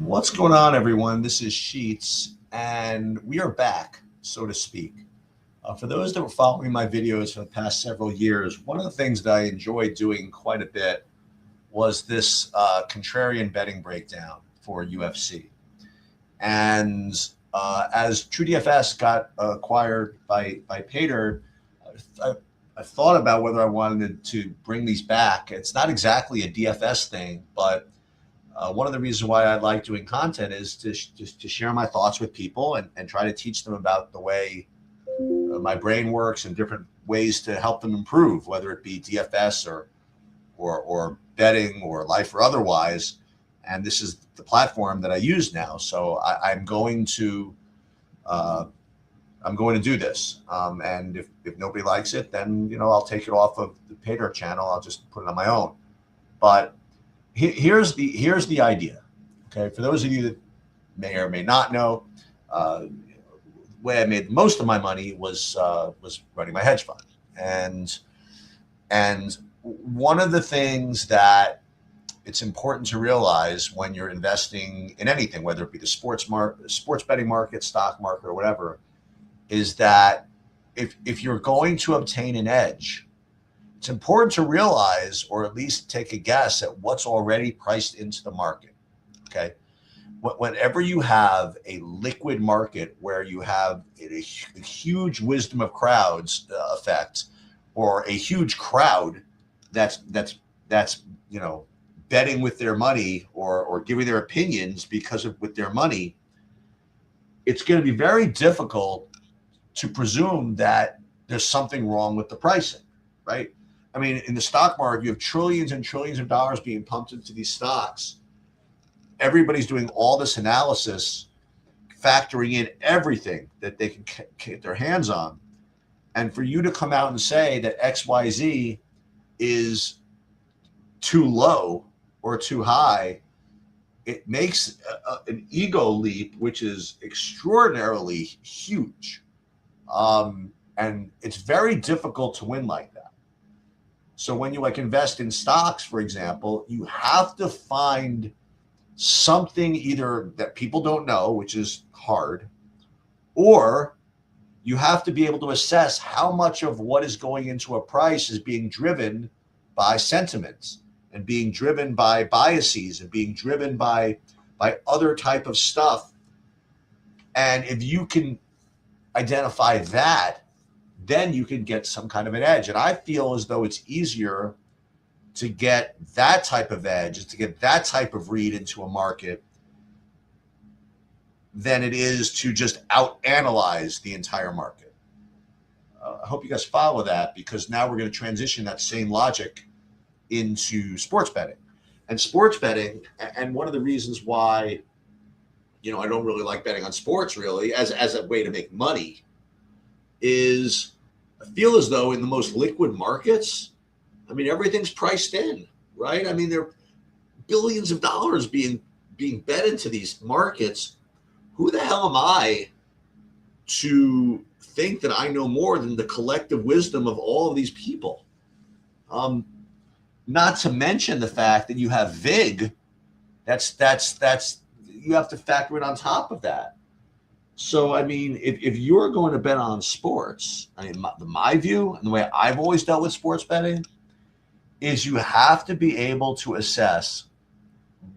What's going on, everyone? This is Sheets, and we are back, so to speak. For those that were following my videos for the past several years, one of the things that I enjoyed doing quite a bit was this contrarian betting breakdown for UFC. And as TrueDFS got acquired by Pater, I, I thought about whether I wanted to bring these back. It's not exactly a DFS thing, but one of the reasons why I like doing content is just to share my thoughts with people and try to teach them about the way my brain works and different ways to help them improve, whether it be DFS or betting or life or otherwise. And this is the platform that I use now. So uh, I'm going to do this. And if nobody likes it, then I'll take it off of the Pater channel. I'll just put it on my own. But here's the idea. Okay, for those of you that may or may not know, the way I made most of my money was running my hedge fund, and one of the things that it's important to realize when you're investing in anything, whether it be the sports betting market, stock market, or whatever, is that if you're going to obtain an edge, it's important to realize, or at least take a guess at what's already priced into the market. Okay. Whenever you have a liquid market where you have a huge wisdom of crowds effect, or a huge crowd that's betting with their money or giving their opinions because of with their money, it's going to be very difficult to presume that there's something wrong with the pricing, right? I mean, in the stock market, you have trillions and trillions of dollars being pumped into these stocks. Everybody's doing all this analysis, factoring in everything that they can get their hands on. And for you to come out and say that XYZ is too low or too high, it makes an ego leap, which is extraordinarily huge. And it's very difficult to win like that. So when you invest in stocks, for example, you have to find something either that people don't know, which is hard, or you have to be able to assess how much of what is going into a price is being driven by sentiments and being driven by biases and being driven by other type of stuff. And if you can identify that, then you can get some kind of an edge. And I feel as though it's easier to get that type of edge, to get that type of read into a market than it is to just out analyze the entire market. I hope you guys follow that, because now we're going to transition that same logic into sports betting. And sports betting, and one of the reasons why, I don't really like betting on sports really as a way to make money, is I feel as though in the most liquid markets, I mean, everything's priced in, right? I mean, there are billions of dollars being bet into these markets. Who the hell am I to think that I know more than the collective wisdom of all of these people? Not to mention the fact that you have VIG. That's you have to factor it on top of that. So, I mean, if you're going to bet on sports, I mean, my view and the way I've always dealt with sports betting is you have to be able to assess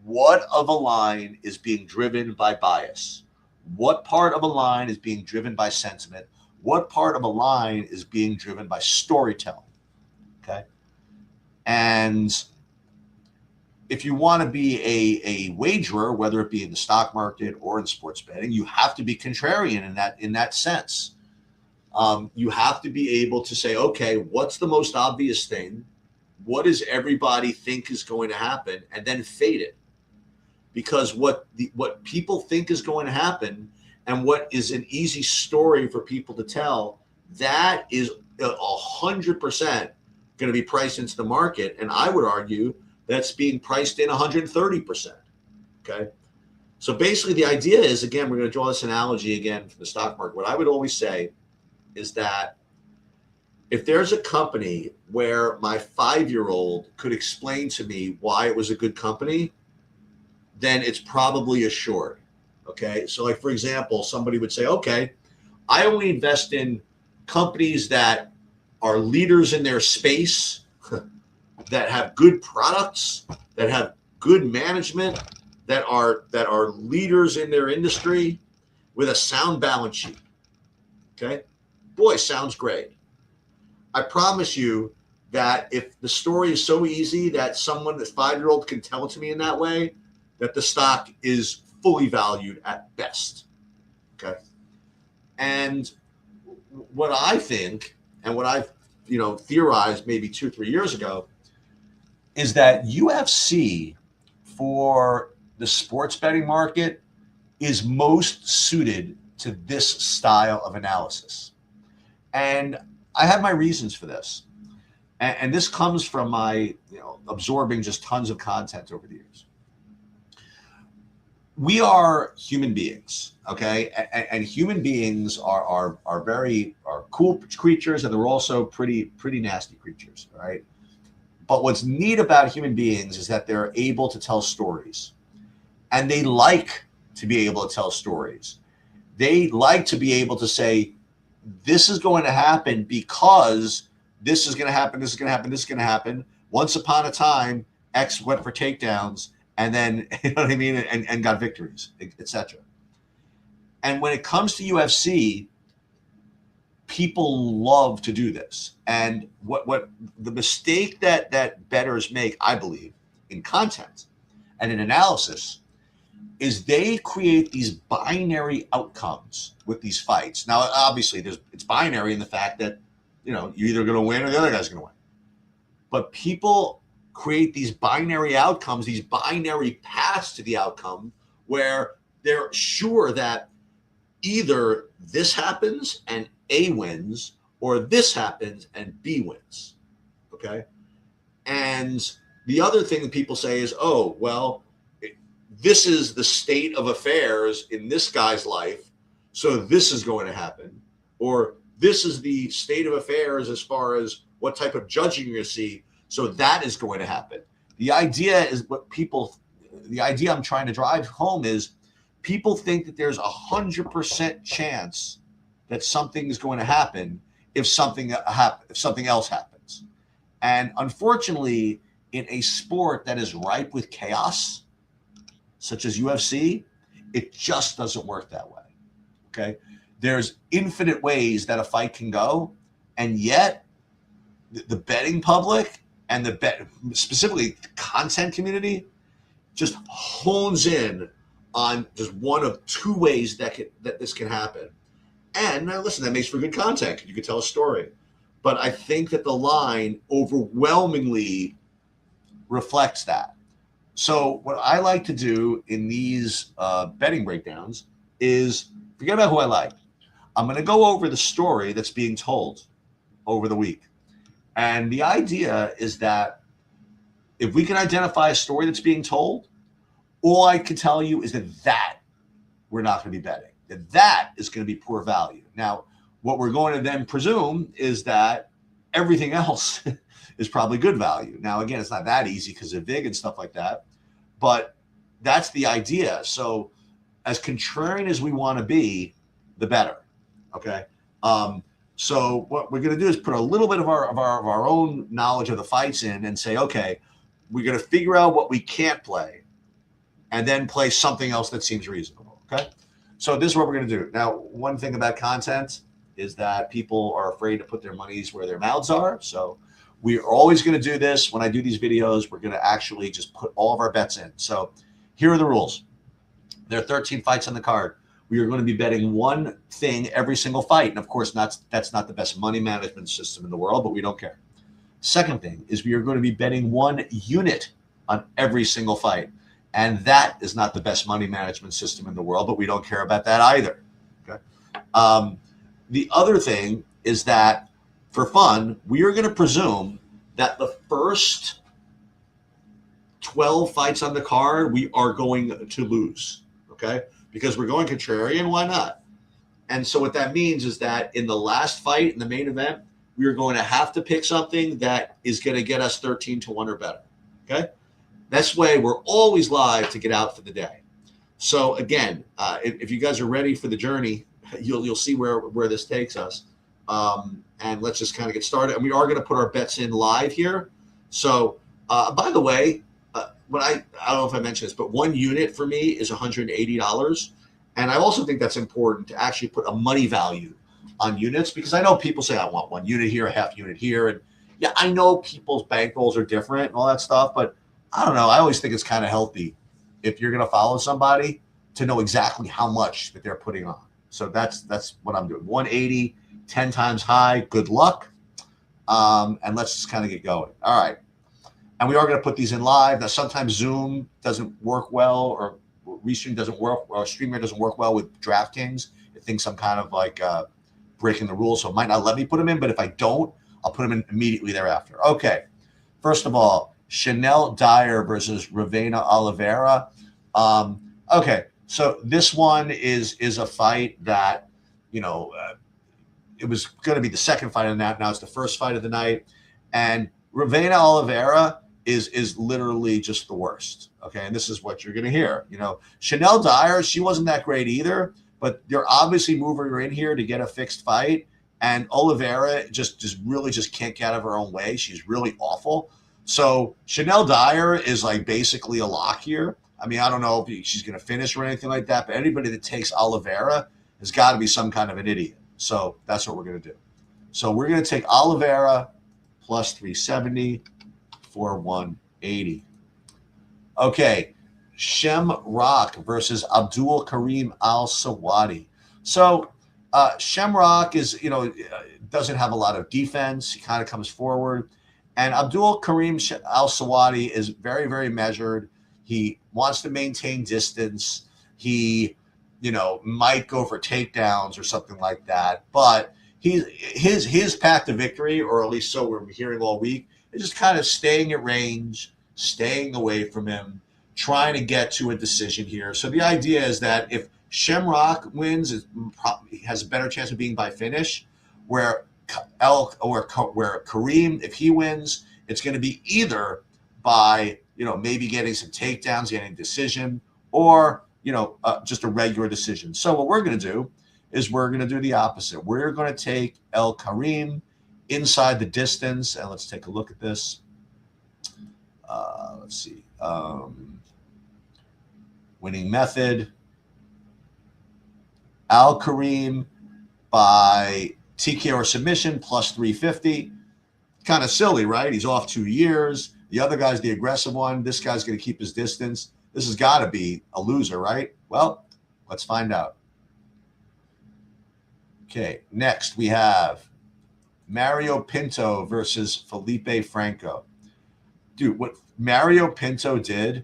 what of a line is being driven by bias, what part of a line is being driven by sentiment, what part of a line is being driven by storytelling. Okay. And if you want to be a wagerer, whether it be in the stock market or in sports betting, you have to be contrarian in that sense. You have to be able to say, okay, what's the most obvious thing? What does everybody think is going to happen? And then fade it. Because what people think is going to happen and what is an easy story for people to tell, that is 100% going to be priced into the market. And I would argue that's being priced in 130%. Okay. So basically the idea is, again, we're going to draw this analogy again from the stock market. What I would always say is that if there's a company where my 5-year-old could explain to me why it was a good company, then it's probably a short. Okay. So like, for example, somebody would say, okay, I only invest in companies that are leaders in their space, that have good products, that have good management, that are leaders in their industry with a sound balance sheet. Okay. Boy, sounds great. I promise you that if the story is so easy that someone, a 5-year-old, can tell it to me in that way, that the stock is fully valued at best. Okay. And what I think, and what I've theorized maybe 2-3 years ago, is that UFC for the sports betting market is most suited to this style of analysis. And I have my reasons for this. And this comes from my absorbing just tons of content over the years. We are human beings, okay? And human beings are cool creatures, and they're also pretty nasty creatures, right? But what's neat about human beings is that they're able to tell stories, and they like to be able to tell stories. They like to be able to say, this is going to happen because this is going to happen, this is going to happen, this is going to happen. Once upon a time, X went for takedowns, and then, you know what I mean, and got victories, etc. And when it comes to UFC, people love to do this. And what the mistake that bettors make, I believe, in content and in analysis, is they create these binary outcomes with these fights. Now, obviously, it's binary in the fact that you're either going to win or the other guy's going to win. But people create these binary outcomes, these binary paths to the outcome, where they're sure that either this happens and A wins, or this happens and B wins. Okay. And the other thing that people say is, oh, well, this is the state of affairs in this guy's life, so this is going to happen. Or this is the state of affairs as far as what type of judging you're going to see, so that is going to happen. The idea I'm trying to drive home is people think that there's 100% chance that something is going to happen if something else happens. And unfortunately, in a sport that is ripe with chaos, such as UFC, it just doesn't work that way. Okay. There's infinite ways that a fight can go. And yet the betting public and specifically the content community just hones in on just one of two ways that this can happen. And now listen, that makes for good content. You can tell a story. But I think that the line overwhelmingly reflects that. So what I like to do in these betting breakdowns is forget about who I like. I'm going to go over the story that's being told over the week. And the idea is that if we can identify a story that's being told, all I can tell you is that we're not going to be betting. That is going to be poor value. Now, what we're going to then presume is that everything else is probably good value. Now, again, it's not that easy because of VIG and stuff like that, but that's the idea. So as contrarian as we want to be, the better. Okay. So what we're going to do is put a little bit of our own knowledge of the fights in and say, okay, we're going to figure out what we can't play and then play something else that seems reasonable. Okay. So this is what we're going to do. Now, one thing about content is that people are afraid to put their monies where their mouths are. So we are always going to do this. When I do these videos, we're going to actually just put all of our bets in. So here are the rules. There are 13 fights on the card. We are going to be betting one thing every single fight. And of course, that's not the best money management system in the world, but we don't care. Second thing is we are going to be betting one unit on every single fight. And that is not the best money management system in the world, but we don't care about that either. Okay. The other thing is that for fun, we are going to presume that the first 12 fights on the card, we are going to lose. Okay. Because we're going contrarian, why not? And so what that means is that in the last fight, in the main event, we are going to have to pick something that is going to get us 13-1 or better. Okay. This way, we're always live to get out for the day. So again, if you guys are ready for the journey, you'll see where this takes us. And let's just kind of get started. And we are going to put our bets in live here. So by the way, when I don't know if I mentioned this, but one unit for me is $180. And I also think that's important to actually put a money value on units, because I know people say, I want one unit here, a half unit here. And yeah, I know people's bankrolls are different and all that stuff, but I don't know. I always think it's kind of healthy if you're going to follow somebody to know exactly how much that they're putting on. So that's what I'm doing. 180, 10 times high. Good luck. And let's just kind of get going. All right. And we are going to put these in live. Now, sometimes Zoom doesn't work well, or Restream doesn't work, or Streamer doesn't work well with DraftKings. It thinks I'm kind of like breaking the rules, so it might not let me put them in. But if I don't, I'll put them in immediately thereafter. Okay. First of all, Chanel Dyer versus Ravena Oliveira. Okay. So this one is a fight that, it was going to be the second fight of the night. Now it's the first fight of the night. And Ravena Oliveira is literally just the worst. Okay. And this is what you're going to hear. Chanel Dyer, she wasn't that great either, but they're obviously moving her in here to get a fixed fight. And Oliveira just really can't get out of her own way. She's really awful. So Chanel Dyer is like basically a lock here. I mean, I don't know if she's going to finish or anything like that, but anybody that takes Oliveira has got to be some kind of an idiot. So that's what we're going to do. So we're going to take Oliveira plus 370 for 180. Okay, Shamrock versus Abdul Karim Al-Sawadi. So Shamrock is, doesn't have a lot of defense. He kind of comes forward. And Abdul Karim Al-Sawadi is very, very measured. He wants to maintain distance. He, might go for takedowns or something like that. But his path to victory, or at least so we're hearing all week, is just kind of staying at range, staying away from him, trying to get to a decision here. So the idea is that if Shamrock wins, it probably has a better chance of being by finish, where Kareem, if he wins, it's going to be either by, maybe getting some takedowns, getting a decision, or, just a regular decision. So what we're going to do is we're going to do the opposite. We're going to take El Kareem inside the distance, and let's take a look at this. Let's see. Winning method. Al Kareem by TKO or submission plus 350. Kind of silly, right? He's off 2 years. The other guy's the aggressive one. This guy's going to keep his distance. This has got to be a loser, right? Well, let's find out. Okay, next we have Mario Pinto versus Felipe Franco. Dude, what Mario Pinto did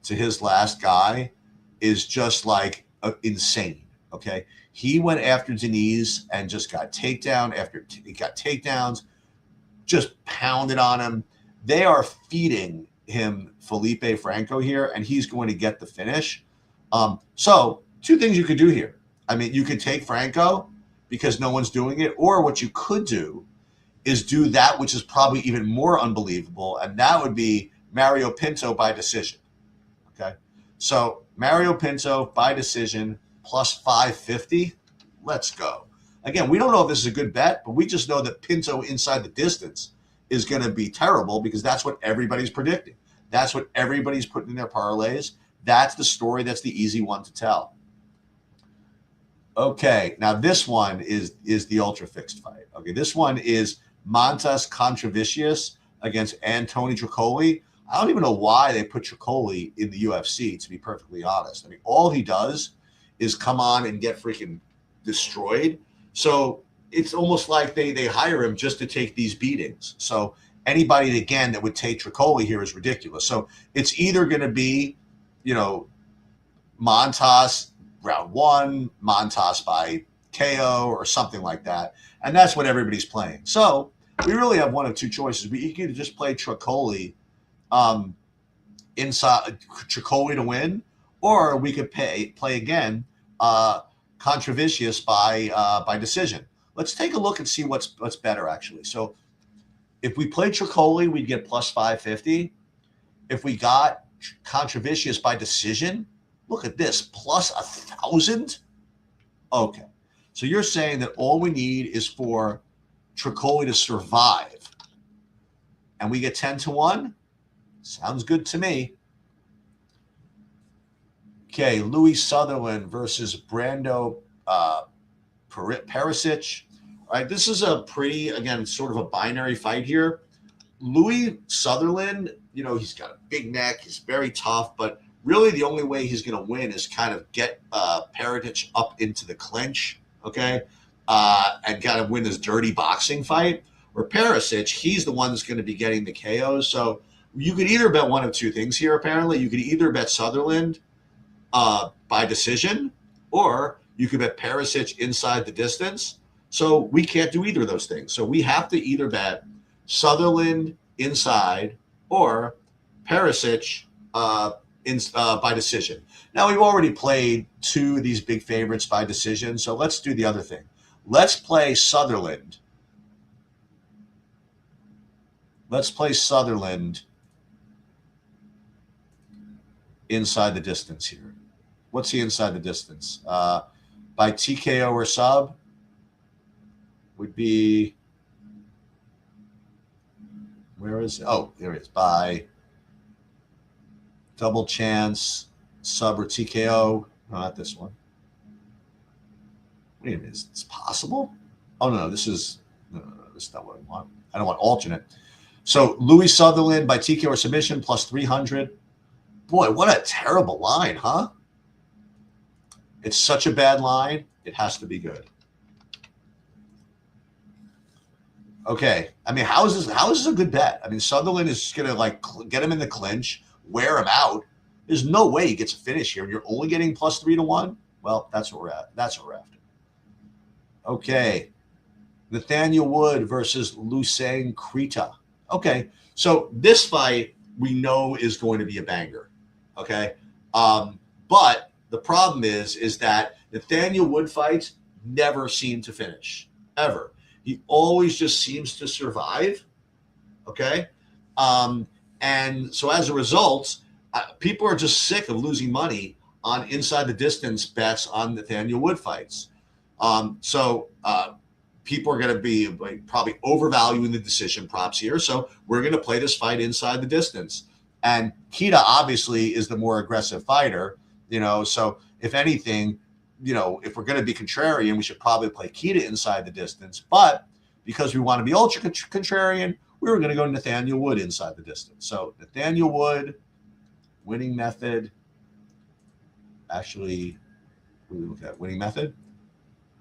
to his last guy is just like insane, okay? He went after Deniz and just got takedown after he got takedowns, just pounded on him. They are feeding him Felipe Franco here, and he's going to get the finish. So two things you could do here. I mean, you could take Franco because no one's doing it, or what you could do is do that which is probably even more unbelievable, and that would be Mario Pinto by decision. Okay, so Mario Pinto by decision plus 550. Let's go. Again, we don't know if this is a good bet, but we just know that Pinto inside the distance is going to be terrible because that's what everybody's predicting. That's what everybody's putting in their parlays. That's the story. That's the easy one to tell. Okay, now this one is the ultra fixed fight. Okay, this one is Montas Contravicius against Anthony Tricoli. I don't even know why they put Tricoli in the UFC, to be perfectly honest. I mean, all he does is come on and get freaking destroyed. So it's almost like they hire him just to take these beatings. So anybody, again, that would take Tricoli here is ridiculous. So it's either going to be, Montas round one, Montas by KO or something like that. And that's what everybody's playing. So we really have one of two choices. We can just play Tricoli inside Tricoli to win, or we could play again Contravicius by decision. Let's take a look and see what's better, actually. So if we play Tricoli, we'd get plus 550. if we got Contrarian by decision, look at this, plus 1,000. Okay. So you're saying that all we need is for Tricoli to survive. And we get 10-1? Sounds good to me. Okay, Louis Sutherland versus Brando Perisic. All right, this is a pretty, again, sort of a binary fight here. Louis Sutherland, he's got a big neck. He's very tough, but really the only way he's going to win is kind of get Perisic up into the clinch, okay, and kind of win this dirty boxing fight. Or Perisic, he's the one that's going to be getting the KOs. So you could either bet one of two things here, apparently. You could either bet Sutherland by decision, or you could bet Perisic inside the distance. So we can't do either of those things. So we have to either bet Sutherland inside or Perisic by decision. Now, we've already played two of these big favorites by decision, so let's do the other thing. Let's play Sutherland. Let's play Sutherland inside the distance here. What's he inside the distance? By TKO or sub would be, where is it? Oh, there it is. By double chance, sub or TKO. No, not this one. Wait a minute. It's possible? Oh, no, this is not what I want. I don't want alternate. So Louis Sutherland by TKO or submission plus 300. Boy, what a terrible line, huh? It's such a bad line. It has to be good. Okay. I mean, how is this a good bet? I mean, Sutherland is going to get him in the clinch, wear him out. There's no way he gets a finish here. You're only getting plus 3-1. Well, that's what we're at. That's what we're after. Okay. Nathaniel Wood versus Lucien Krita. Okay. So this fight we know is going to be a banger. Okay. But the problem is that Nathaniel Wood fights never seem to finish, ever. He always just seems to survive, okay? And so as a result, people are just sick of losing money on inside the distance bets on Nathaniel Wood fights. So people are going to be probably overvaluing the decision props here. So we're going to play this fight inside the distance. And Kita obviously is the more aggressive fighter, so if anything, if we're going to be contrarian, we should probably play Kita inside the distance. But because we want to be ultra contrarian, we were going to go Nathaniel Wood inside the distance. So Nathaniel Wood, winning method. Actually, what do we look at? Winning method.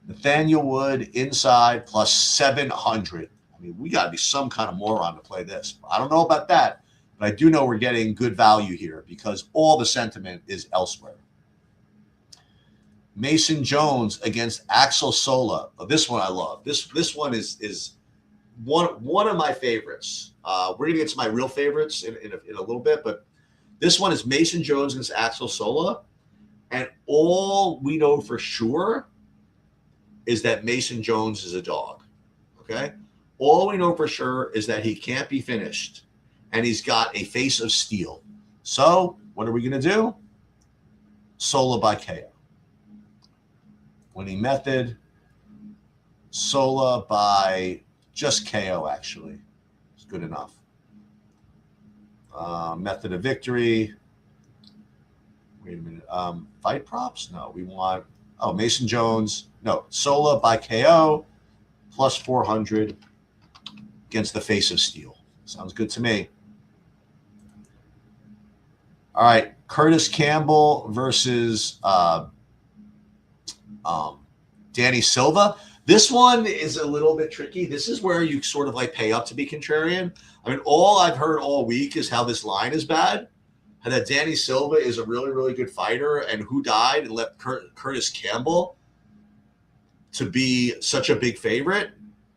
Nathaniel Wood inside plus 700. I mean, we got to be some kind of moron to play this. I don't know about that, but I do know we're getting good value here because all the sentiment is elsewhere. Mason Jones against Axel Sola. Oh, this one I love. This one is one of my favorites. We're gonna get to my real favorites in a little bit, but this one is Mason Jones against Axel Sola, and all we know for sure is that Mason Jones is a dog. Okay, all we know for sure is that he can't be finished, and he's got a face of steel. So what are we gonna do? Sola by KO. Winning method, Sola by just KO, actually. It's good enough. Method of victory. Wait a minute. Fight props? No, we want, Mason Jones. No, Sola by KO plus 400 against the face of steel. Sounds good to me. All right, Curtis Campbell versus Danny Silva. This one is a little bit tricky. This is where you sort of pay up to be contrarian. I mean, all I've heard all week is how this line is bad, and that Danny Silva is a really, really good fighter, and who died and left Curtis Campbell to be such a big favorite.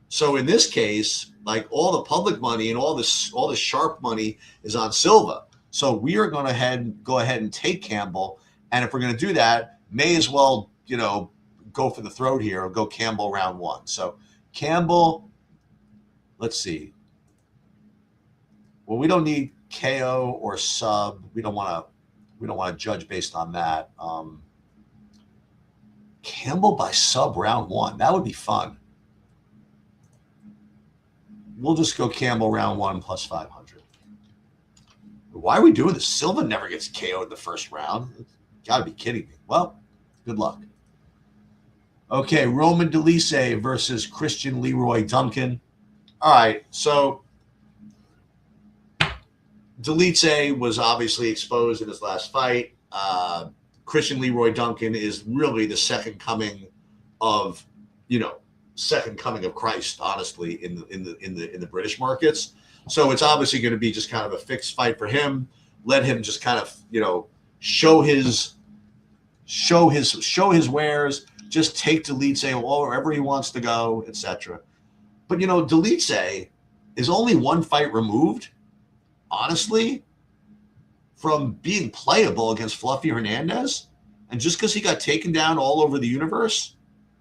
So in this case, all the public money and all this sharp money is on Silva. So we are going to go ahead and take Campbell, and if we're going to do that, may as well, go for the throat here or go Campbell round one. So Campbell, let's see. Well, we don't need KO or sub. We don't want to judge based on that. Campbell by sub round 1. That would be fun. We'll just go Campbell round 1 plus 500. Why are we doing this? Silva never gets KO'd in the first round. Got to be kidding me. Well, good luck. Okay, Roman Dolise versus Christian Leroy Duncan. All right, so Dolise was obviously exposed in his last fight. Christian Leroy Duncan is really the second coming of Christ, honestly, in the British markets. So it's obviously going to be just kind of a fixed fight for him. Let him just kind of show his wares. Just take Dolise wherever he wants to go, etc. But Dolise is only one fight removed, honestly, from being playable against Fluffy Hernandez. And just because he got taken down all over the universe,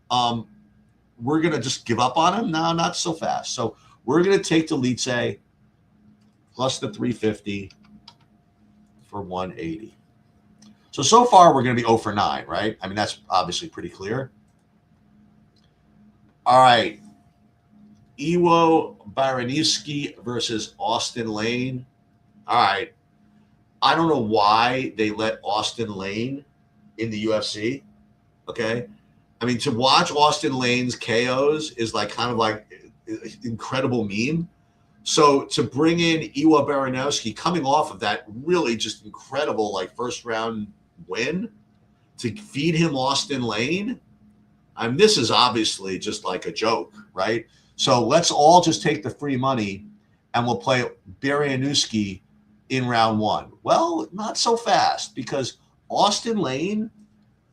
we're going to just give up on him? No, not so fast. So we're going to take Dolise plus the 350 for 180. So far, we're going to be 0 for 9, right? I mean, that's obviously pretty clear. All right. Iwo Baranowski versus Austin Lane. All right. I don't know why they let Austin Lane in the UFC. Okay. I mean, to watch Austin Lane's KOs is kind of like an incredible meme. So to bring in Iwo Baranowski coming off of that really just incredible first round win to feed him Austin Lane, I mean, this is obviously just like a joke, right? So let's all just take the free money and we'll play Baranowski in round 1. Well, not so fast, because Austin Lane,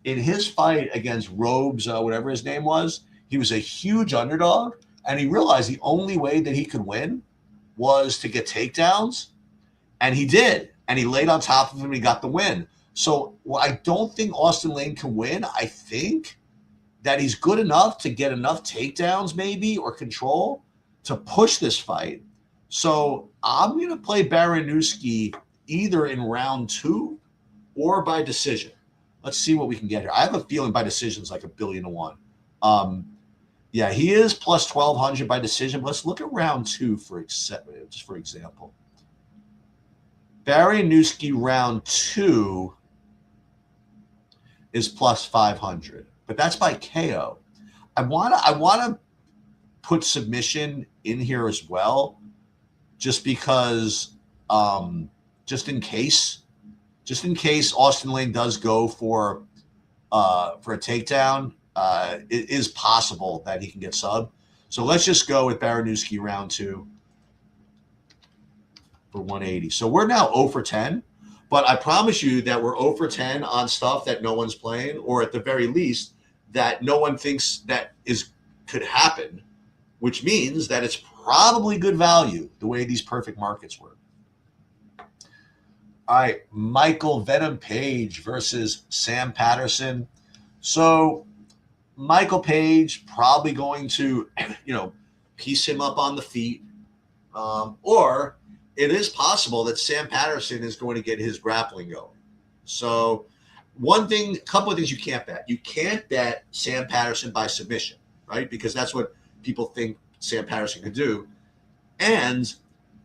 in his fight against Robes, whatever his name was, he was a huge underdog, and he realized the only way that he could win was to get takedowns, and he did, and he laid on top of him and he got the win. So I don't think Austin Lane can win. I think that he's good enough to get enough takedowns maybe or control to push this fight. So I'm going to play Baranowski either in round 2 or by decision. Let's see what we can get here. I have a feeling by decision is like $1 billion to 1. Yeah, he is plus 1,200 by decision. But let's look at round 2 just for example. Baranowski round 2 is plus 500, but that's by KO. I want to put submission in here as well, just because, just in case Austin Lane does go for a takedown, it is possible that he can get subbed. So let's just go with Baranowski round 2 for 180. So we're now 0 for 10. But I promise you that we're 0 for 10 on stuff that no one's playing, or at the very least, that no one thinks that could happen, which means that it's probably good value the way these perfect markets work. All right, Michael Venom Page versus Sam Patterson. So Michael Page probably going to, piece him up on the feet, or it is possible that Sam Patterson is going to get his grappling going. So a couple of things you can't bet. You can't bet Sam Patterson by submission, right? Because that's what people think Sam Patterson could do. And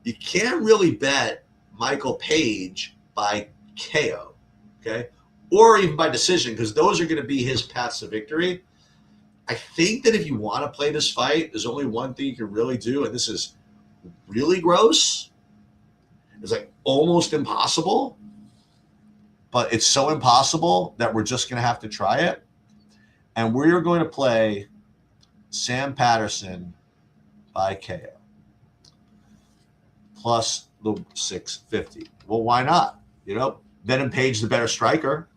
you can't really bet Michael Page by KO, okay? Or even by decision, because those are going to be his paths to victory. I think that if you want to play this fight, there's only one thing you can really do, and this is really gross. It's almost impossible, but it's so impossible that we're just going to have to try it. And we're going to play Sam Patterson by KO plus the 650. Well, why not? Venom Page, the better striker.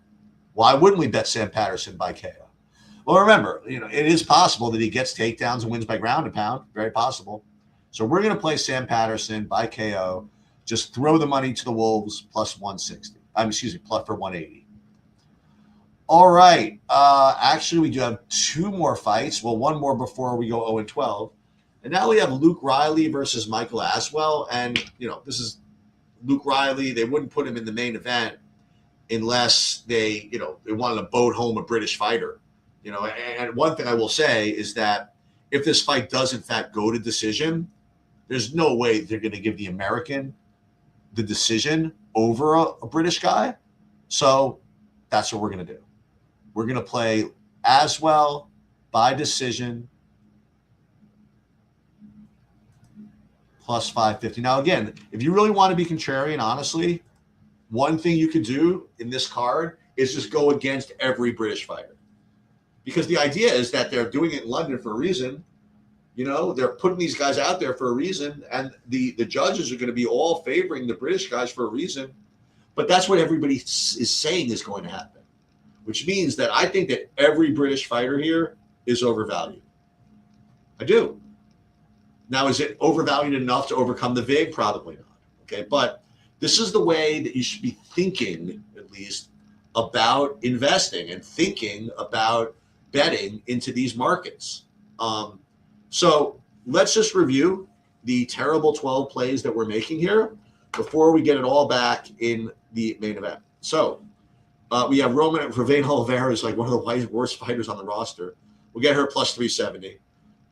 Why wouldn't we bet Sam Patterson by KO? Well, remember, it is possible that he gets takedowns and wins by ground and pound. Very possible. So we're going to play Sam Patterson by KO. Just throw the money to the Wolves plus 160. Plus for 180. All right. Actually, we do have 2 more fights. Well, one more before we go 0-12. And now we have Luke Riley versus Michael Aswell. And, this is Luke Riley, they wouldn't put him in the main event unless they wanted to boat home a British fighter. And one thing I will say is that if this fight does in fact go to decision, there's no way they're going to give the American the decision over a British guy. So that's what we're going to do. We're going to play Aswell by decision plus 550. Now, again, if you really want to be contrarian, honestly, one thing you could do in this card is just go against every British fighter. Because the idea is that they're doing it in London for a reason. They're putting these guys out there for a reason, and the judges are going to be all favoring the British guys for a reason. But that's what everybody is saying is going to happen, which means that I think that every British fighter here is overvalued. I do. Now, is it overvalued enough to overcome the VIG? Probably not. Okay, but this is the way that you should be thinking, at least, about investing and thinking about betting into these markets. So let's just review the terrible 12 plays that we're making here before we get it all back in the main event. So we have Roman Ravena Oliveira is like one of the worst fighters on the roster. We'll get her plus 370.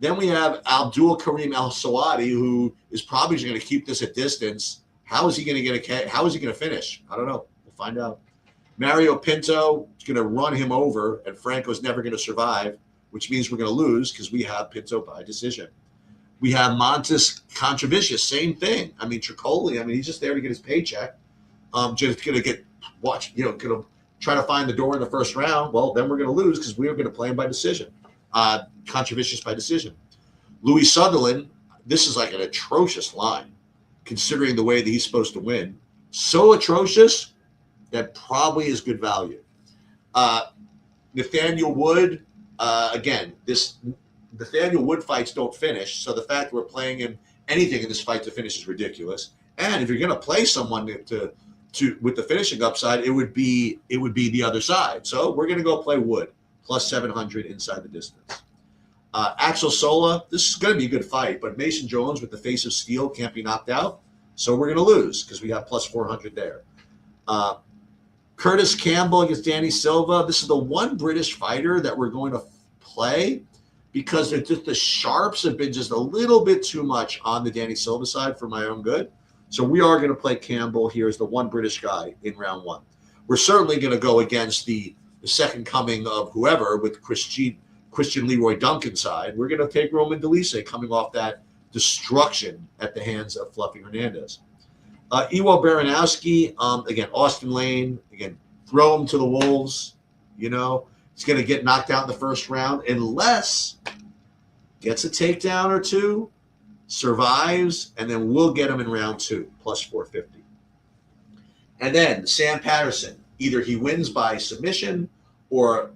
Then we have Abdul Karim Al Sawadi, who is probably going to keep this at distance. How is he going to get how is he going to finish? I don't know. We'll find out. Mario Pinto is going to run him over, and Franco's never going to survive, which means we're going to lose because we have Pinto by decision. We have Montes Contrarian, same thing. I mean, Tricoli, he's just there to get his paycheck. Just going to going to try to find the door in the first round. Well, then we're going to lose because we're going to play him by decision. Contrarian by decision. Louis Sutherland, this is like an atrocious line, considering the way that he's supposed to win. So atrocious that probably is good value. Nathaniel Wood, again, this Nathaniel Wood fights don't finish, so the fact that we're playing him anything in this fight to finish is ridiculous. And if you're going to play someone to with the finishing upside, it would be the other side. So we're going to go play Wood plus 700 inside the distance. Axel Sola, this is going to be a good fight, but Mason Jones with the face of steel can't be knocked out, so we're going to lose because we got plus 400 there. Curtis Campbell against Danny Silva. This is the one British fighter that we're going to play because the sharps have been just a little bit too much on the Danny Silva side for my own good. So we are going to play Campbell here as the one British guy in round one. We're certainly going to go against the second coming of whoever with Christian Leroy Duncan side. We're going to take Roman Dolise coming off that destruction at the hands of Fluffy Hernandez. Iwo Baranowski, again, Austin Lane, again, throw him to the wolves. He's going to get knocked out in the first round unless gets a takedown or two, survives, and then we'll get him in round two, plus 450. And then Sam Patterson, either he wins by submission or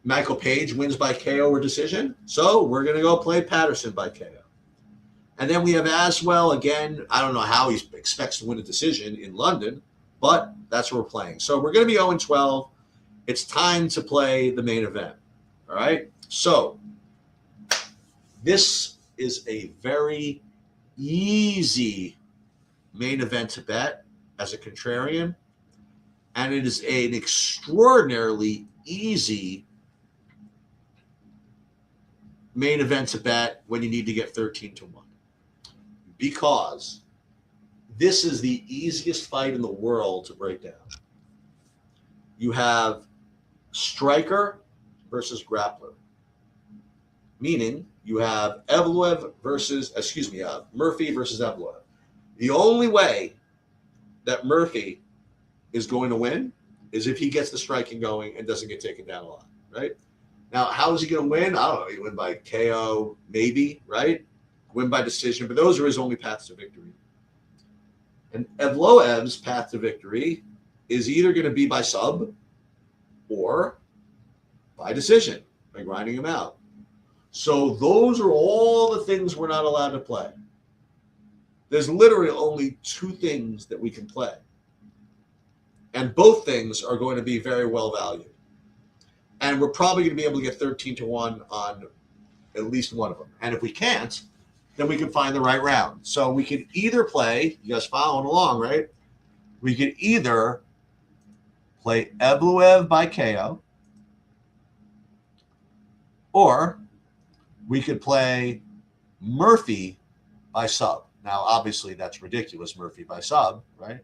Michael Page wins by KO or decision. So we're going to go play Patterson by KO. And then we have Aswell. Again, I don't know how he expects to win a decision in London, but that's what we're playing. So we're going to be 0-12. It's time to play the main event. All right? So this is a very easy main event to bet as a contrarian, and it is an extraordinarily easy main event to bet when you need to get 13-1. Because this is the easiest fight in the world to break down. You have striker versus grappler, meaning you have Murphy versus Evloev. The only way that Murphy is going to win is if he gets the striking going and doesn't get taken down a lot, right? Now, how is he going to win? I don't know. He win by KO, maybe, right? Win by decision, but those are his only paths to victory. And Evloev's path to victory is either going to be by sub or by decision, by grinding him out. So those are all the things we're not allowed to play. There's literally only two things that we can play. And both things are going to be very well valued. And we're probably going to be able to get 13-1 on at least one of them. And if we can't, then we can find the right round. So we could either play, you guys following along, right? We could either play Evloev by KO, or we could play Murphy by sub. Now, obviously, that's ridiculous, Murphy by sub, right?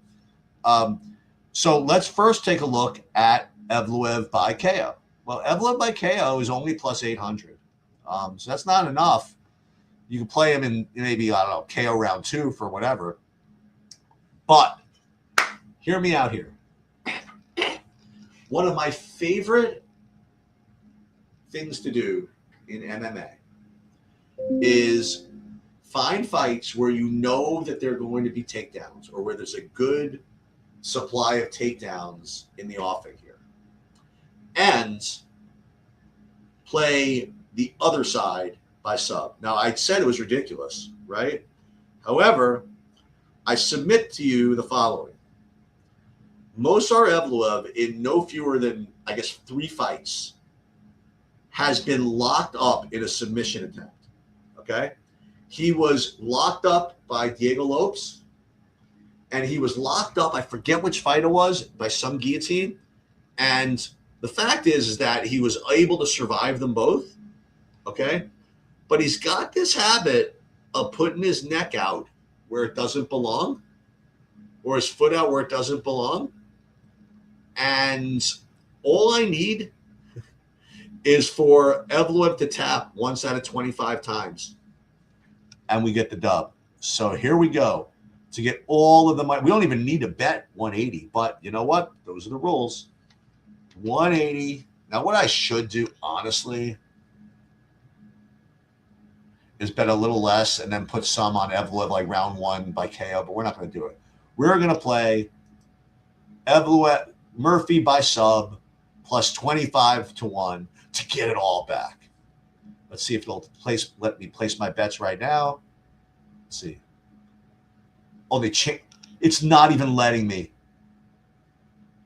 So let's first take a look at Evloev by KO. Well, Evloev by KO is only plus 800. So that's not enough. You can play him in maybe, I don't know, KO round 2 for whatever. But hear me out here. One of my favorite things to do in MMA is find fights where you know that they're going to be takedowns or where there's a good supply of takedowns in the offing here. And play the other side by sub. Now, I said it was ridiculous, right? However, I submit to you the following. Movsar Evloev, in no fewer than, I guess, 3 fights, has been locked up in a submission attempt, okay? He was locked up by Diego Lopes, and he was locked up, I forget which fight it was, by some guillotine. And the fact is that he was able to survive them both, okay? But he's got this habit of putting his neck out where it doesn't belong, or his foot out where it doesn't belong. And all I need is for Evloev to tap once out of 25 times, and we get the dub. So here we go. To get all of the money, we don't even need to bet 180, but you know what? Those are the rules. 180. Now, what I should do, honestly, is bet a little less and then put some on Evloev like round 1 by KO, but we're not going to do it. We're going to play Evloev Murphy by sub plus 25 to 1 to get it all back. Let's see if it'll let me place my bets right now. Let's see. Oh, it's not even letting me.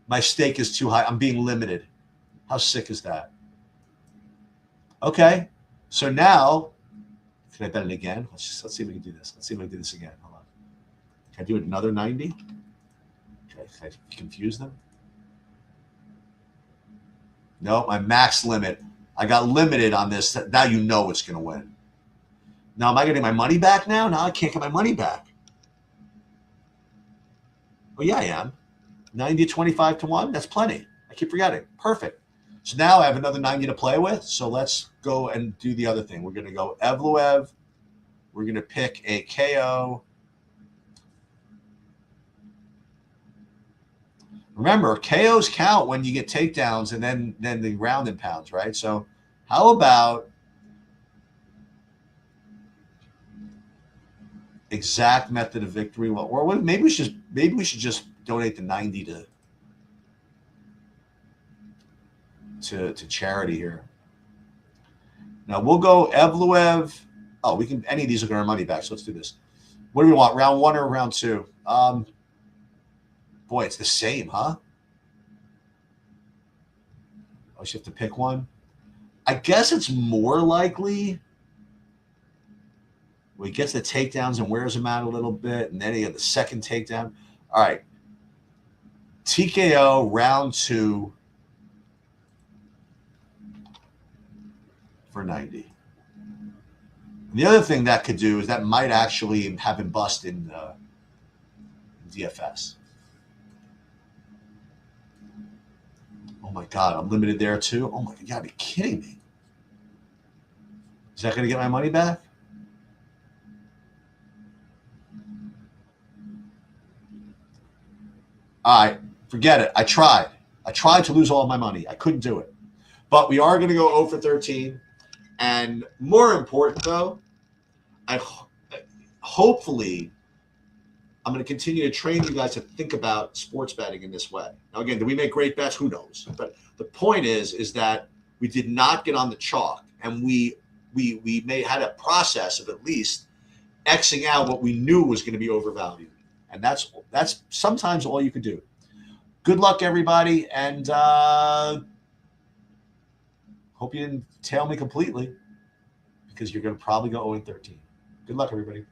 My stake is too high. I'm being limited. How sick is that? Okay. So now, can I bet it again? Let's see if we can do this. Let's see if we can do this again. Hold on. Can I do it another 90? Can I confuse them? No, my max limit. I got limited on this. Now you know it's going to win. Now, am I getting my money back now? Now I can't get my money back. Oh, yeah, I am. 90 to 25 to 1. That's plenty. I keep forgetting. Perfect. So now I have another 90 to play with. So let's go and do the other thing. We're going to go Evloev. We're going to pick a KO. Remember, KOs count when you get takedowns and then the round and pounds, right? So how about exact method of victory? Well, or maybe we should just donate the 90 to charity here. Now we'll go Evloev. Oh, we can. Any of these will get our money back. So let's do this. What do we want? Round 1 or round 2? Boy, it's the same, huh? I should have to pick one. I guess it's more likely. Well, he gets the takedowns and wears them out a little bit, and then he had the second takedown. All right. TKO round 2 for 90. And the other thing that could do is that might actually have him bust in DFS. Oh my God, I'm limited there too. Oh my God, you gotta be kidding me. Is that gonna get my money back? All right, forget it. I tried to lose all of my money. I couldn't do it. But we are going to go 0 for 13. And more important, though, hopefully I'm going to continue to train you guys to think about sports betting in this way. Now, again, do we make great bets? Who knows? But the point is that we did not get on the chalk, and we had a process of at least Xing out what we knew was going to be overvalued. And that's sometimes all you can do. Good luck, everybody, and hope you didn't tail me completely, because you're going to probably go 0-13. Good luck, everybody.